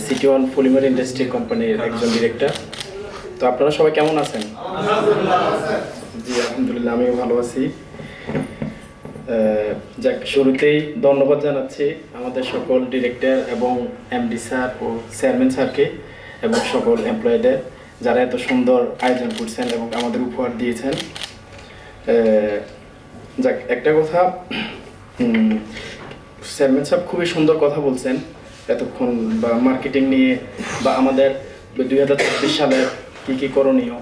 City one polymer industry কোম্পানির একজন director. তো আপনারা সবাই কেমন আছেন? জি আলহামদুলিল্লাহ, আমিও ভালো আছি। যাক, শুরুতেই ধন্যবাদ জানাচ্ছি আমাদের সকল ডিরেক্টর এবং এমডি স্যার ও চেয়ারম্যান স্যারকে এবং সকল এমপ্লয়ীদের, যারা এত সুন্দর আয়োজন করছেন এবং আমাদের উপহার দিয়েছেন। যাক, একটা কথা, চেয়ারম্যান সাহেব খুবই সুন্দর কথা বলছেন এতক্ষণ, বা মার্কেটিং নিয়ে বা আমাদের 2026 সালের কী করণীয়।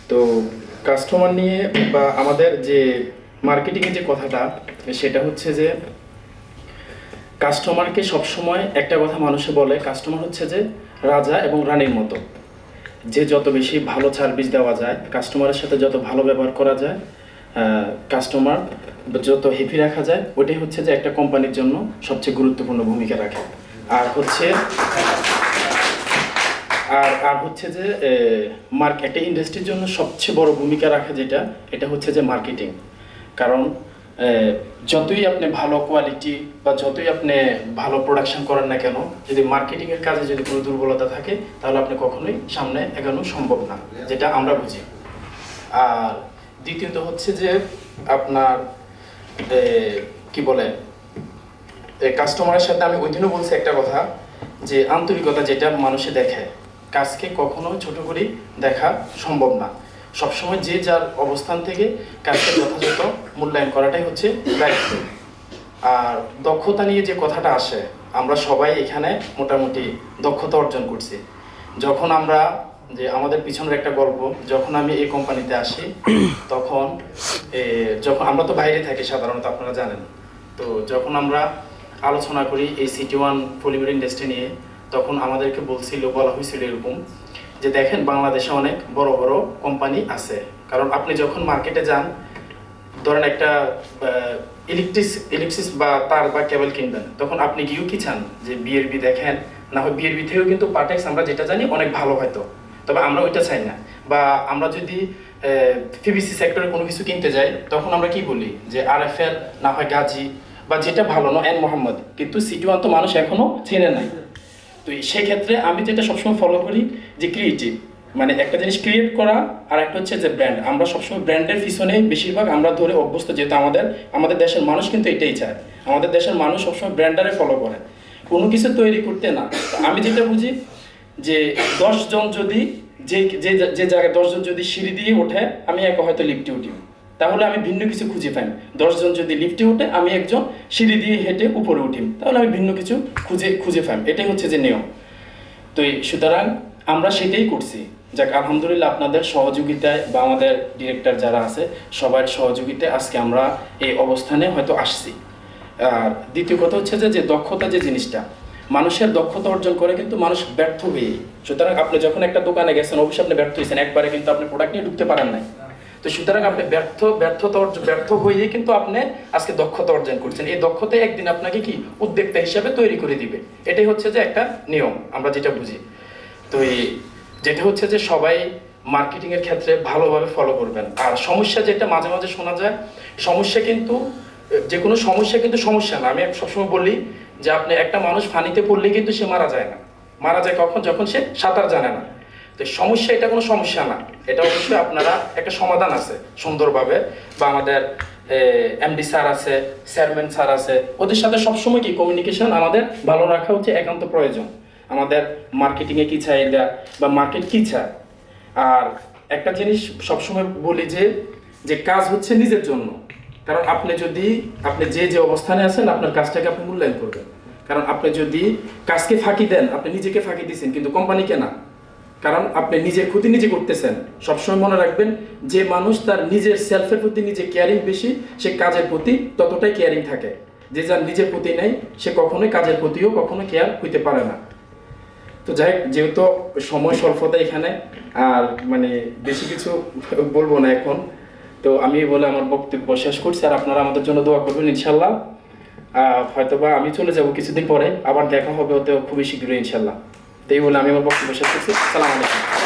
তো কাস্টমার নিয়ে বা আমাদের যে মার্কেটিংয়ের যে কথাটা, সেটা হচ্ছে যে কাস্টমারকে সবসময় একটা কথা মানুষে বলে, কাস্টমার হচ্ছে যে রাজা এবং রানীর মতো। যে যত বেশি ভালো সার্ভিস দেওয়া যায়, কাস্টমারের সাথে যত ভালো ব্যবহার করা যায়, কাস্টমার যত হ্যাপি রাখা যায়, ওটাই হচ্ছে যে একটা কোম্পানির জন্য সবচেয়ে গুরুত্বপূর্ণ ভূমিকা রাখে। আর হচ্ছে যে একটা ইন্ডাস্ট্রির জন্য সবচেয়ে বড় ভূমিকা রাখে যেটা, এটা হচ্ছে যে মার্কেটিং। কারণ যতই আপনি ভালো কোয়ালিটি বা যতই আপনি ভালো প্রোডাকশন করেন না কেন, যদি মার্কেটিংয়ের কাজে যদি কোনো দুর্বলতা থাকে, তাহলে আপনি কখনোই সামনে এগোনো সম্ভব না, যেটা আমরা বুঝি। আর দ্বিতীয়ত হচ্ছে যে আপনার কি বলে, কাস্টমারের সাথে আমি ওই দিনও বলছি একটা কথা, যে আন্তরিকতা যেটা মানুষে দেখে, কাজকে কখনো ছোট করে দেখা সম্ভব না। সবসময় যে যার অবস্থান থেকে কাজকে যথাযথ মূল্যায়ন করাটাই হচ্ছে দায়িত্ব। আর দক্ষতা নিয়ে যে কথাটা আসে, আমরা সবাই এখানে মোটামুটি দক্ষতা অর্জন করছি। যখন আমরা যে আমাদের পিছনের একটা গল্প, যখন আমি এই কোম্পানিতে আসি, তখন আমরা তো বাইরে থাকি সাধারণত, আপনারা জানেন। তো যখন আমরা আলোচনা করি এই সিটি ওয়ান পলিমার ইন্ডাস্ট্রি নিয়ে, তখন আমাদেরকে বলা হয়েছিল এরকম যে দেখেন, বাংলাদেশে অনেক বড় বড় কোম্পানি আছে। কারণ আপনি যখন মার্কেটে যান, ধরেন একটা ইলেকট্রিক বা তার বা কেবল কিনবেন, তখন আপনি গিয়েও কি চান যে বিআরবি দেখেন, না হয় বিআরবি থেকেও কিন্তু পার্টেক্স আমরা যেটা জানি অনেক ভালো হয়তো, তবে আমরা ওইটা চাই না। বা আমরা যদি পিভিসি সেক্টরে কোনো কিছু কিনতে যাই, তখন আমরা কি বলি যে আরএফএল, না হয় গাজী, বা যেটা ভালো না এন মোহাম্মদ, কিন্তু সিটি ওয়ান তো মানুষ এখনো চেনে নাই। তো সেই ক্ষেত্রে আমি যেটা সবসময় ফলো করি যে ক্রিয়েটিভ, মানে একটা জিনিস ক্রিয়েট করা, আর একটা হচ্ছে যে ব্র্যান্ড। আমরা সবসময় ব্র্যান্ডের পিছনে বেশিরভাগ আমরা ধরে অভ্যস্ত, যেহেতু আমাদের দেশের মানুষ কিন্তু এটাই চায়। আমাদের দেশের মানুষ সবসময় ব্র্যান্ডারে ফলো করে, কোনো কিছু তৈরি করতে না। আমি যেটা বুঝি যে 10 জন যদি যে জায়গায় 10 জন যদি সিঁড়ি দিয়ে ওঠে, আমি একা হয়তো লিফটে উঠি, তাহলে আমি ভিন্ন কিছু খুঁজে পাই। 10 জন যদি লিফটে ওঠে, আমি একজন সিঁড়ি দিয়ে হেঁটে উপরে উঠি, তাহলে আমি ভিন্ন কিছু খুঁজে পাই। এটাই হচ্ছে যে নিয়ম। তো সুতরাং আমরা সেটাই করছি। যাক, আলহামদুলিল্লাহ, আপনাদের সহযোগিতায় বা আমাদের ডিরেক্টর যারা আছে সবার সহযোগিতায় আজকে আমরা এই অবস্থানে হয়তো আসছি। আর দ্বিতীয় কথা হচ্ছে যে দক্ষতা যে জিনিসটা, মানুষের দক্ষতা অর্জন করে কিন্তু মানুষ ব্যর্থ হয়ে। সুতরাং আপনি যখন একটা দোকানে গেছেন, অবশ্যই আপনি ব্যর্থ হয়েছেন, একবারে কিন্তু আপনি প্রোডাক্ট নিয়ে ঢুকতে পারেন নাই। তো সুতরাং আপনি ব্যর্থ হয়েই কিন্তু আপনি আজকে দক্ষতা অর্জন করছেন। এই দক্ষতা একদিন আপনাকে কি উদ্যোক্তা হিসাবে তৈরি করে দিবে। এটাই হচ্ছে যে একটা নিয়ম, আমরা যেটা বুঝি। তো যেটা হচ্ছে যে সবাই মার্কেটিংয়ের ক্ষেত্রে ভালোভাবে ফলো করবেন। আর সমস্যা যেটা মাঝে মাঝে শোনা যায়, সমস্যা কিন্তু যে কোনো সমস্যা কিন্তু সমস্যা না। আমি সবসময় বলি যে আপনি একটা মানুষ পানিতে পড়লে কিন্তু সে মারা যায় না। মারা যায় কখন? যখন সে সাঁতার জানে না। তো সমস্যা, এটা কোনো সমস্যা না, এটা অবশ্যই আপনারা একটা সমাধান আছে সুন্দরভাবে। বা আমাদের এমডি স্যার আছে, চেয়ারম্যান স্যার আছে, ওদের সাথে সবসময় কি কমিউনিকেশন আমাদের ভালো রাখা হচ্ছে একান্ত প্রয়োজন। আমাদের মার্কেটিংয়ে কী চাহিদা বা মার্কেট কী চায়। আর একটা জিনিস সবসময় বলি যে কাজ হচ্ছে নিজের জন্য। কারণ আপনি যে অবস্থানে আছেন, আপনার কাজটাকে আপনি মূল্যায়ন করবেন। কারণ আপনি যদি কাজকে ফাঁকি দেন, আপনি নিজেকে ফাঁকি দিচ্ছেন, কিন্তু কোম্পানিকে না। কারণ আপনি নিজের ক্ষতি নিজে করতেছেন। সবসময় মনে রাখবেন, যে মানুষ তার নিজের সেলফের প্রতি নিজে কেয়ারিং বেশি, সে কাজের প্রতি ততটাই কেয়ারিং থাকে। যে যার নিজের প্রতি নেই, সে কখনোই কাজের প্রতিও কখনো কেয়ার হইতে পারে না। তো যাই হোক, যেহেতু সময় স্বল্পতা এখানে, আর মানে বেশি কিছু বলবো না এখন। তো আমি বলে আমার বক্তব্য শেষ করছি। আর আপনারা আমাদের জন্য দোয়া করবেন ইনশাল্লাহ। হয়তোবা আমি চলে যাব কিছুদিন পরে, আবার দেখা হবে হতে খুবই শীঘ্রই ইনশাল্লাহ। তো এই বলে আমি আমার বক্তব্য শেষ করছি। আসসালামু আলাইকুম।